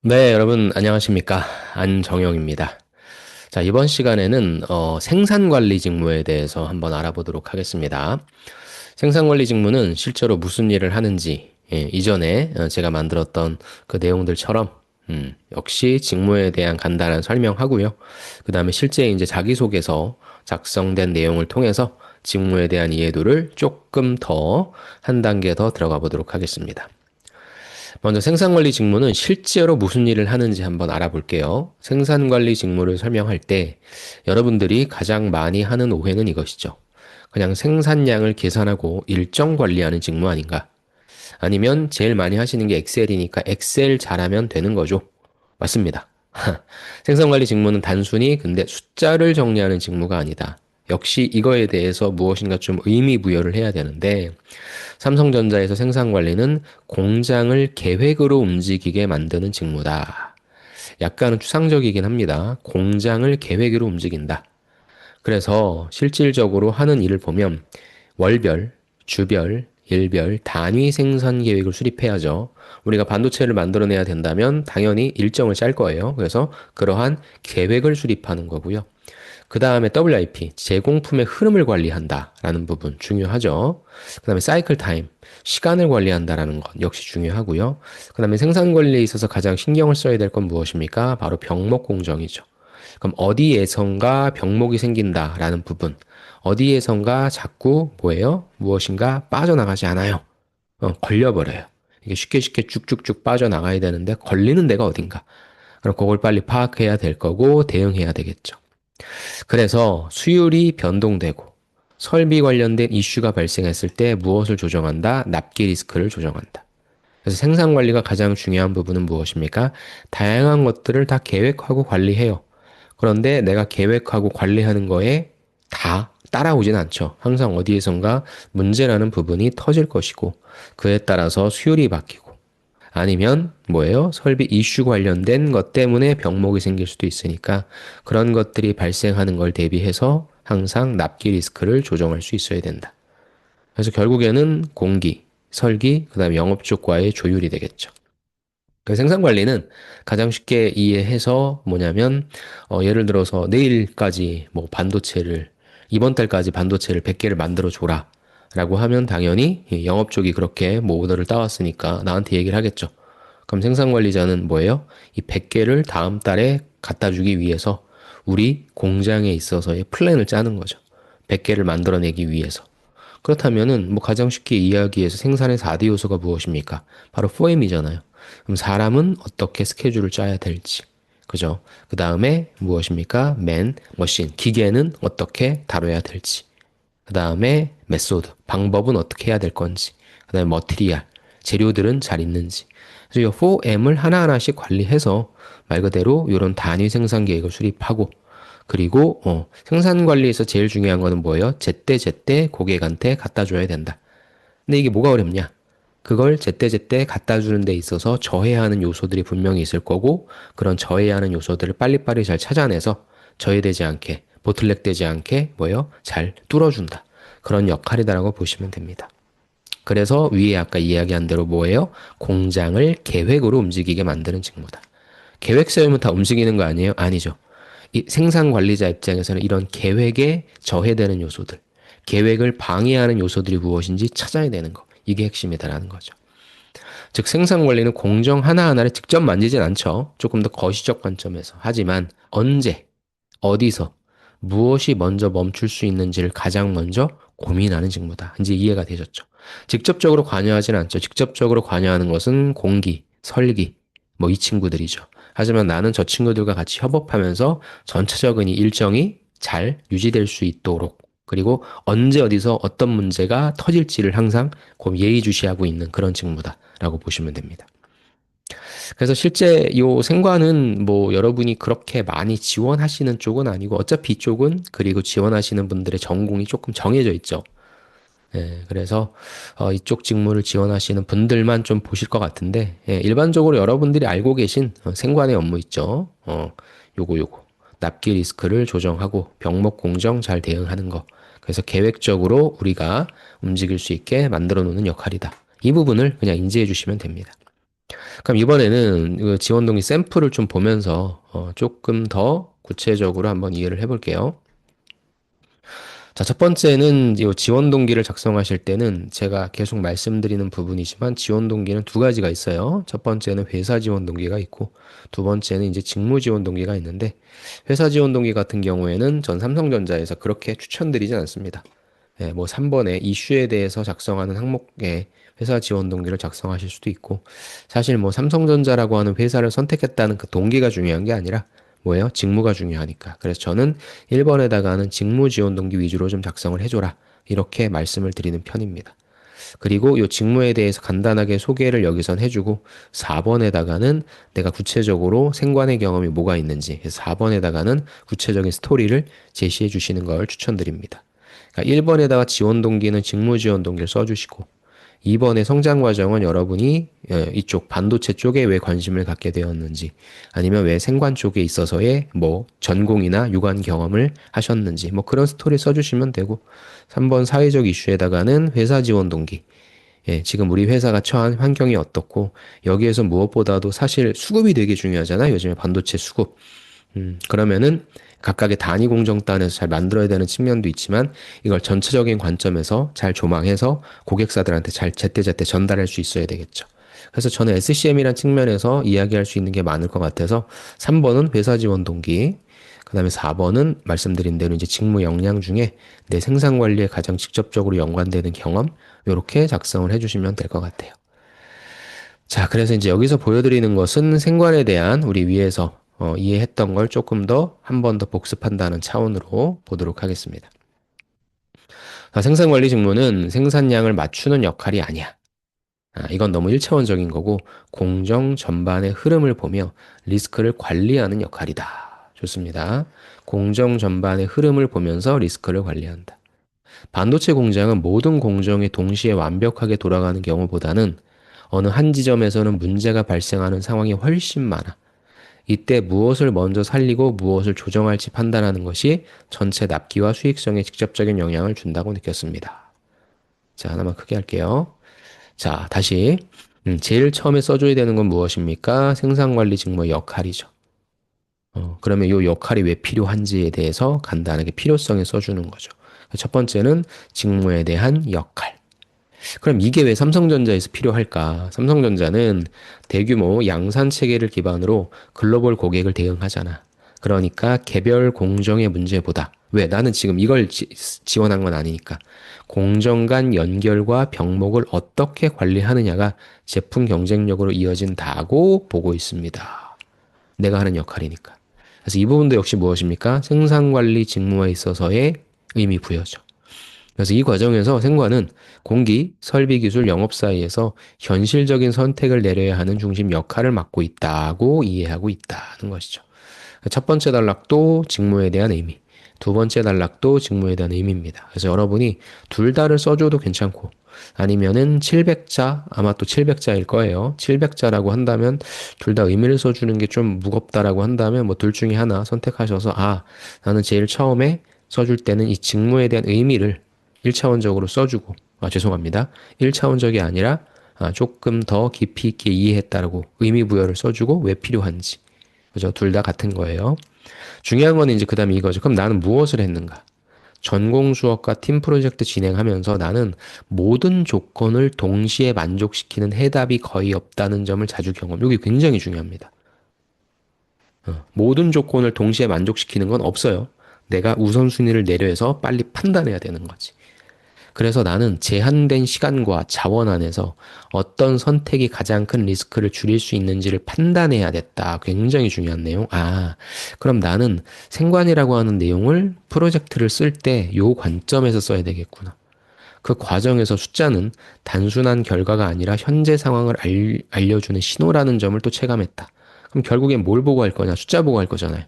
네, 여러분 안녕하십니까? 안정영입니다. 자, 이번 시간에는 생산관리 직무에 대해서 한번 알아보도록 하겠습니다. 생산관리 직무는 실제로 무슨 일을 하는지, 이전에 제가 만들었던 그 내용들처럼 역시 직무에 대한 간단한 설명하고요. 그 다음에 실제 이제 자기소개서 작성된 내용을 통해서 직무에 대한 이해도를 조금 더 한 단계 더 들어가 보도록 하겠습니다. 먼저 생산관리 직무는 실제로 무슨 일을 하는지 한번 알아볼게요. 생산관리 직무를 설명할 때 여러분들이 가장 많이 하는 오해는 이것이죠. 그냥 생산량을 계산하고 일정 관리하는 직무 아닌가? 아니면 제일 많이 하시는 게 엑셀이니까 엑셀 잘하면 되는 거죠. 맞습니다. 생산관리 직무는 단순히 근데 숫자를 정리하는 직무가 아니다. 역시 이거에 대해서 무엇인가 좀 의미 부여를 해야 되는데 삼성전자에서 생산관리는 공장을 계획으로 움직이게 만드는 직무다. 약간은 추상적이긴 합니다. 공장을 계획으로 움직인다. 그래서 실질적으로 하는 일을 보면 월별, 주별, 일별, 단위 생산 계획을 수립해야죠. 우리가 반도체를 만들어내야 된다면 당연히 일정을 짤 거예요. 그래서 그러한 계획을 수립하는 거고요. 그 다음에 WIP, 제공품의 흐름을 관리한다라는 부분 중요하죠. 그 다음에 사이클 타임, 시간을 관리한다라는 것 역시 중요하고요. 그 다음에 생산 관리에 있어서 가장 신경을 써야 될 건 무엇입니까? 바로 병목 공정이죠. 그럼 어디에선가 병목이 생긴다라는 부분, 어디에선가 자꾸 뭐예요? 무엇인가 빠져나가지 않아요. 걸려버려요. 이게 쉽게 쉽게 쭉쭉쭉 빠져나가야 되는데 걸리는 데가 어딘가. 그럼 그걸 빨리 파악해야 될 거고 대응해야 되겠죠. 그래서 수율이 변동되고 설비 관련된 이슈가 발생했을 때 무엇을 조정한다? 납기 리스크를 조정한다. 그래서 생산 관리가 가장 중요한 부분은 무엇입니까? 다양한 것들을 다 계획하고 관리해요. 그런데 내가 계획하고 관리하는 거에 다 따라오진 않죠. 항상 어디에선가 문제라는 부분이 터질 것이고 그에 따라서 수율이 바뀌고 아니면 뭐예요? 설비 이슈 관련된 것 때문에 병목이 생길 수도 있으니까 그런 것들이 발생하는 걸 대비해서 항상 납기 리스크를 조정할 수 있어야 된다. 그래서 결국에는 공기, 설기, 그다음에 영업 쪽과의 조율이 되겠죠. 그 생산 관리는 가장 쉽게 이해해서 뭐냐면 예를 들어서 내일까지 뭐 반도체를 이번 달까지 반도체를 100개를 만들어 줘라. 라고 하면 당연히 영업 쪽이 그렇게 뭐 오더를 따왔으니까 나한테 얘기를 하겠죠. 그럼 생산 관리자는 뭐예요? 이 100개를 다음 달에 갖다 주기 위해서 우리 공장에 있어서의 플랜을 짜는 거죠. 100개를 만들어내기 위해서. 그렇다면은 뭐 가장 쉽게 이야기해서 생산의 4대 요소가 무엇입니까? 바로 4M이잖아요. 그럼 사람은 어떻게 스케줄을 짜야 될지. 그죠? 그 다음에 무엇입니까? 맨, 머신, 기계는 어떻게 다뤄야 될지. 그 다음에 메소드, 방법은 어떻게 해야 될 건지. 그 다음에 머티리얼, 재료들은 잘 있는지. 그래서 이 4M을 하나하나씩 관리해서 말 그대로 이런 단위 생산 계획을 수립하고 그리고 생산 관리에서 제일 중요한 거는 뭐예요? 제때제때 고객한테 갖다 줘야 된다. 근데 이게 뭐가 어렵냐? 그걸 제때제때 갖다 주는 데 있어서 저해야 하는 요소들이 분명히 있을 거고 그런 저해야 하는 요소들을 빨리빨리 잘 찾아내서 저해되지 않게 보틀렉 되지 않게 뭐예요? 잘 뚫어준다. 그런 역할이다라고 보시면 됩니다. 그래서 위에 아까 이야기한 대로 뭐예요? 공장을 계획으로 움직이게 만드는 직무다. 계획 세우면 다 움직이는 거 아니에요? 아니죠. 이 생산 관리자 입장에서는 이런 계획에 저해되는 요소들, 계획을 방해하는 요소들이 무엇인지 찾아야 되는 거. 이게 핵심이다라는 거죠. 즉 생산 관리는 공정 하나하나를 직접 만지진 않죠. 조금 더 거시적 관점에서. 하지만 언제, 어디서, 무엇이 먼저 멈출 수 있는지를 가장 먼저 고민하는 직무다. 이제 이해가 되셨죠? 직접적으로 관여하진 않죠. 직접적으로 관여하는 것은 공기, 설기, 뭐 이 친구들이죠. 하지만 나는 저 친구들과 같이 협업하면서 전체적인 이 일정이 잘 유지될 수 있도록 그리고 언제 어디서 어떤 문제가 터질지를 항상 예의주시하고 있는 그런 직무다라고 보시면 됩니다. 그래서 실제 요 생과는 뭐 여러분이 그렇게 많이 지원하시는 쪽은 아니고 어차피 이쪽은 그리고 지원하시는 분들의 전공이 조금 정해져 있죠. 예, 그래서 이쪽 직무를 지원하시는 분들만 좀 보실 것 같은데 예, 일반적으로 여러분들이 알고 계신 생관의 업무 있죠. 요거 납기 리스크를 조정하고 병목 공정 잘 대응하는 거. 그래서 계획적으로 우리가 움직일 수 있게 만들어 놓는 역할이다. 이 부분을 그냥 인지해 주시면 됩니다. 그럼 이번에는 그 지원 동기 샘플을 좀 보면서 조금 더 구체적으로 한번 이해를 해볼게요. 자, 첫 번째는 이 지원 동기를 작성하실 때는 제가 계속 말씀드리는 부분이지만 지원 동기는 두 가지가 있어요. 첫 번째는 회사 지원 동기가 있고 두 번째는 이제 직무 지원 동기가 있는데 회사 지원 동기 같은 경우에는 전 삼성전자에서 그렇게 추천드리진 않습니다. 예, 뭐 3번에 이슈에 대해서 작성하는 항목에 회사 지원 동기를 작성하실 수도 있고 사실 뭐 삼성전자라고 하는 회사를 선택했다는 그 동기가 중요한 게 아니라 뭐예요? 직무가 중요하니까. 그래서 저는 1번에다가는 직무 지원 동기 위주로 좀 작성을 해줘라. 이렇게 말씀을 드리는 편입니다. 그리고 이 직무에 대해서 간단하게 소개를 여기선 해주고 4번에다가는 내가 구체적으로 생관의 경험이 뭐가 있는지 4번에다가는 구체적인 스토리를 제시해 주시는 걸 추천드립니다. 그러니까 1번에다가 지원 동기는 직무 지원 동기를 써주시고 2번의 성장 과정은 여러분이 이쪽 반도체 쪽에 왜 관심을 갖게 되었는지 아니면 왜 생관 쪽에 있어서의 뭐 전공이나 유관 경험을 하셨는지 뭐 그런 스토리 써주시면 되고 3번 사회적 이슈에다가는 회사 지원 동기 예, 지금 우리 회사가 처한 환경이 어떻고 여기에서 무엇보다도 사실 수급이 되게 중요하잖아요. 요즘에 반도체 수급. 그러면은 각각의 단위 공정단에서 잘 만들어야 되는 측면도 있지만 이걸 전체적인 관점에서 잘 조망해서 고객사들한테 잘 제때제때 전달할 수 있어야 되겠죠. 그래서 저는 SCM이란 측면에서 이야기할 수 있는 게 많을 것 같아서 3번은 회사 지원 동기, 그 다음에 4번은 말씀드린 대로 이제 직무 역량 중에 내 생산 관리에 가장 직접적으로 연관되는 경험, 요렇게 작성을 해주시면 될 것 같아요. 자, 그래서 이제 여기서 보여드리는 것은 생관에 대한 우리 위에서 이해했던 걸 조금 더 한 번 더 복습한다는 차원으로 보도록 하겠습니다. 자, 생산관리 직무는 생산량을 맞추는 역할이 아니야. 이건 너무 일차원적인 거고 공정 전반의 흐름을 보며 리스크를 관리하는 역할이다. 좋습니다. 공정 전반의 흐름을 보면서 리스크를 관리한다. 반도체 공장은 모든 공정이 동시에 완벽하게 돌아가는 경우보다는 어느 한 지점에서는 문제가 발생하는 상황이 훨씬 많아. 이때 무엇을 먼저 살리고 무엇을 조정할지 판단하는 것이 전체 납기와 수익성에 직접적인 영향을 준다고 느꼈습니다. 자, 하나만 크게 할게요. 자, 다시. 제일 처음에 써줘야 되는 건 무엇입니까? 생산관리 직무의 역할이죠. 그러면 이 역할이 왜 필요한지에 대해서 간단하게 필요성에 써주는 거죠. 첫 번째는 직무에 대한 역할. 그럼 이게 왜 삼성전자에서 필요할까? 삼성전자는 대규모 양산 체계를 기반으로 글로벌 고객을 대응하잖아. 그러니까 개별 공정의 문제보다 왜 나는 지금 이걸 지원한 건 아니니까 공정 간 연결과 병목을 어떻게 관리하느냐가 제품 경쟁력으로 이어진다고 보고 있습니다. 내가 하는 역할이니까. 그래서 이 부분도 역시 무엇입니까? 생산관리 직무에 있어서의 의미 부여죠. 그래서 이 과정에서 생관은 공기, 설비 기술, 영업 사이에서 현실적인 선택을 내려야 하는 중심 역할을 맡고 있다고 이해하고 있다는 것이죠. 첫 번째 단락도 직무에 대한 의미, 두 번째 단락도 직무에 대한 의미입니다. 그래서 여러분이 둘 다를 써줘도 괜찮고 아니면은 700자, 아마 또 700자일 거예요. 700자라고 한다면 둘 다 의미를 써주는 게 좀 무겁다라고 한다면 뭐 둘 중에 하나 선택하셔서 나는 제일 처음에 써줄 때는 이 직무에 대한 의미를 1차원적으로 써주고, 죄송합니다. 1차원적이 아니라 조금 더 깊이 있게 이해했다라고 의미 부여를 써주고 왜 필요한지. 그죠? 둘 다 같은 거예요. 중요한 건 이제 그 다음에 이거죠. 그럼 나는 무엇을 했는가? 전공 수업과 팀 프로젝트 진행하면서 나는 모든 조건을 동시에 만족시키는 해답이 거의 없다는 점을 자주 경험. 여기 굉장히 중요합니다. 모든 조건을 동시에 만족시키는 건 없어요. 내가 우선순위를 내려서 빨리 판단해야 되는 거지. 그래서 나는 제한된 시간과 자원 안에서 어떤 선택이 가장 큰 리스크를 줄일 수 있는지를 판단해야 됐다. 굉장히 중요한 내용. 그럼 나는 생관이라고 하는 내용을 프로젝트를 쓸 때 요 관점에서 써야 되겠구나. 그 과정에서 숫자는 단순한 결과가 아니라 현재 상황을 알려주는 신호라는 점을 또 체감했다. 그럼 결국엔 뭘 보고 할 거냐? 숫자 보고 할 거잖아요.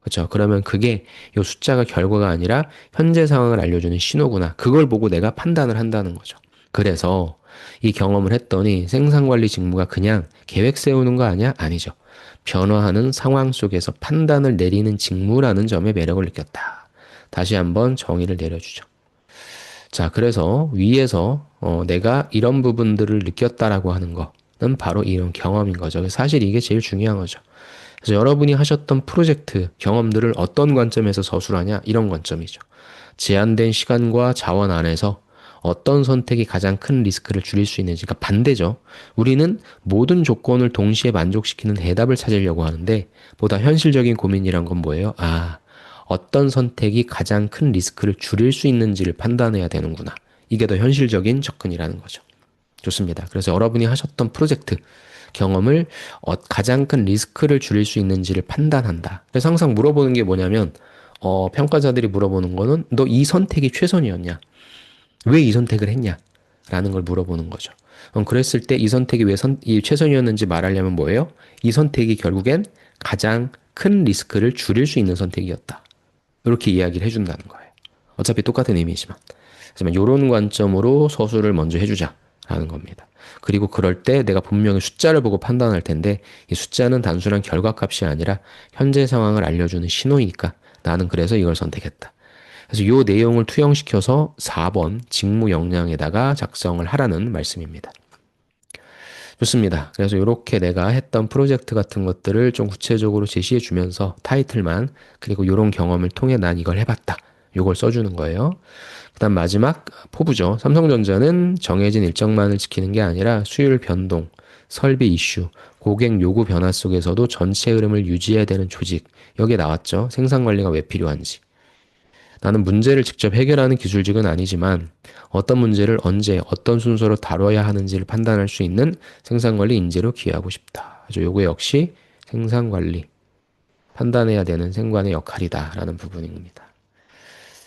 그렇죠. 그러면 그게 이 숫자가 결과가 아니라 현재 상황을 알려주는 신호구나. 그걸 보고 내가 판단을 한다는 거죠. 그래서 이 경험을 했더니 생산관리 직무가 그냥 계획 세우는 거 아니야? 아니죠. 변화하는 상황 속에서 판단을 내리는 직무라는 점에 매력을 느꼈다. 다시 한번 정의를 내려주죠. 자, 그래서 위에서 내가 이런 부분들을 느꼈다라고 하는 거는 바로 이런 경험인 거죠. 그래서 사실 이게 제일 중요한 거죠. 그래서 여러분이 하셨던 프로젝트 경험들을 어떤 관점에서 서술하냐 이런 관점이죠. 제한된 시간과 자원 안에서 어떤 선택이 가장 큰 리스크를 줄일 수 있는지. 그러니까 반대죠. 우리는 모든 조건을 동시에 만족시키는 해답을 찾으려고 하는데 보다 현실적인 고민이란 건 뭐예요? 어떤 선택이 가장 큰 리스크를 줄일 수 있는지를 판단해야 되는구나. 이게 더 현실적인 접근이라는 거죠. 좋습니다. 그래서 여러분이 하셨던 프로젝트 경험을 가장 큰 리스크를 줄일 수 있는지를 판단한다. 그래서 항상 물어보는 게 뭐냐면 평가자들이 물어보는 거는 너 이 선택이 최선이었냐? 왜 이 선택을 했냐? 라는 걸 물어보는 거죠. 그랬을 때 이 선택이 이 최선이었는지 말하려면 뭐예요? 이 선택이 결국엔 가장 큰 리스크를 줄일 수 있는 선택이었다. 이렇게 이야기를 해준다는 거예요. 어차피 똑같은 의미지만. 하지만 이런 관점으로 서술을 먼저 해주자라는 겁니다. 그리고 그럴 때 내가 분명히 숫자를 보고 판단할 텐데 이 숫자는 단순한 결과값이 아니라 현재 상황을 알려주는 신호이니까 나는 그래서 이걸 선택했다. 그래서 이 내용을 투영시켜서 4번 직무 역량에다가 작성을 하라는 말씀입니다. 좋습니다. 그래서 이렇게 내가 했던 프로젝트 같은 것들을 좀 구체적으로 제시해 주면서 타이틀만 그리고 이런 경험을 통해 난 이걸 해봤다. 이걸 써주는 거예요. 그다음 마지막 포부죠. 삼성전자는 정해진 일정만을 지키는 게 아니라 수율 변동, 설비 이슈, 고객 요구 변화 속에서도 전체 흐름을 유지해야 되는 조직. 여기에 나왔죠. 생산 관리가 왜 필요한지. 나는 문제를 직접 해결하는 기술직은 아니지만 어떤 문제를 언제 어떤 순서로 다뤄야 하는지를 판단할 수 있는 생산관리 인재로 기여하고 싶다. 그래서 요거 역시 생산관리 판단해야 되는 생관의 역할이다라는 부분입니다.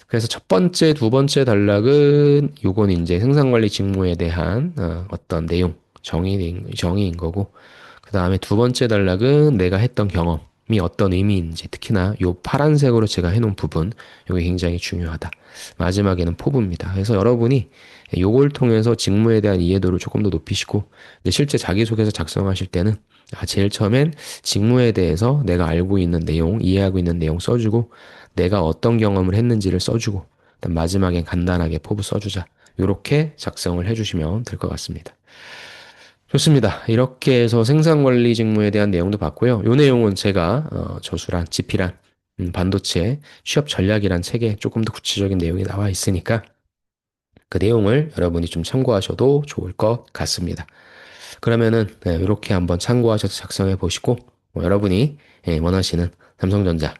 그래서 첫 번째, 두 번째 단락은 요건 이제 생산관리 직무에 대한 어떤 내용, 정의인 거고 그 다음에 두 번째 단락은 내가 했던 경험이 어떤 의미인지 특히나 요 파란색으로 제가 해놓은 부분 요게 굉장히 중요하다. 마지막에는 포부입니다. 그래서 여러분이 요걸 통해서 직무에 대한 이해도를 조금 더 높이시고 이제 실제 자기소개서 작성하실 때는 제일 처음엔 직무에 대해서 내가 알고 있는 내용, 이해하고 있는 내용 써주고 내가 어떤 경험을 했는지를 써주고 마지막엔 간단하게 포부 써주자. 요렇게 작성을 해주시면 될 것 같습니다. 좋습니다. 이렇게 해서 생산관리 직무에 대한 내용도 봤고요. 이 내용은 제가 저술한 지필한 반도체 취업 전략이란 책에 조금 더 구체적인 내용이 나와 있으니까 그 내용을 여러분이 좀 참고하셔도 좋을 것 같습니다. 그러면은 이렇게 한번 참고하셔서 작성해 보시고 여러분이 원하시는 삼성전자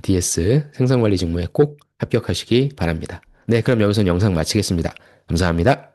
DS 생산관리 직무에 꼭 합격하시기 바랍니다. 네, 그럼 여기서 영상 마치겠습니다. 감사합니다.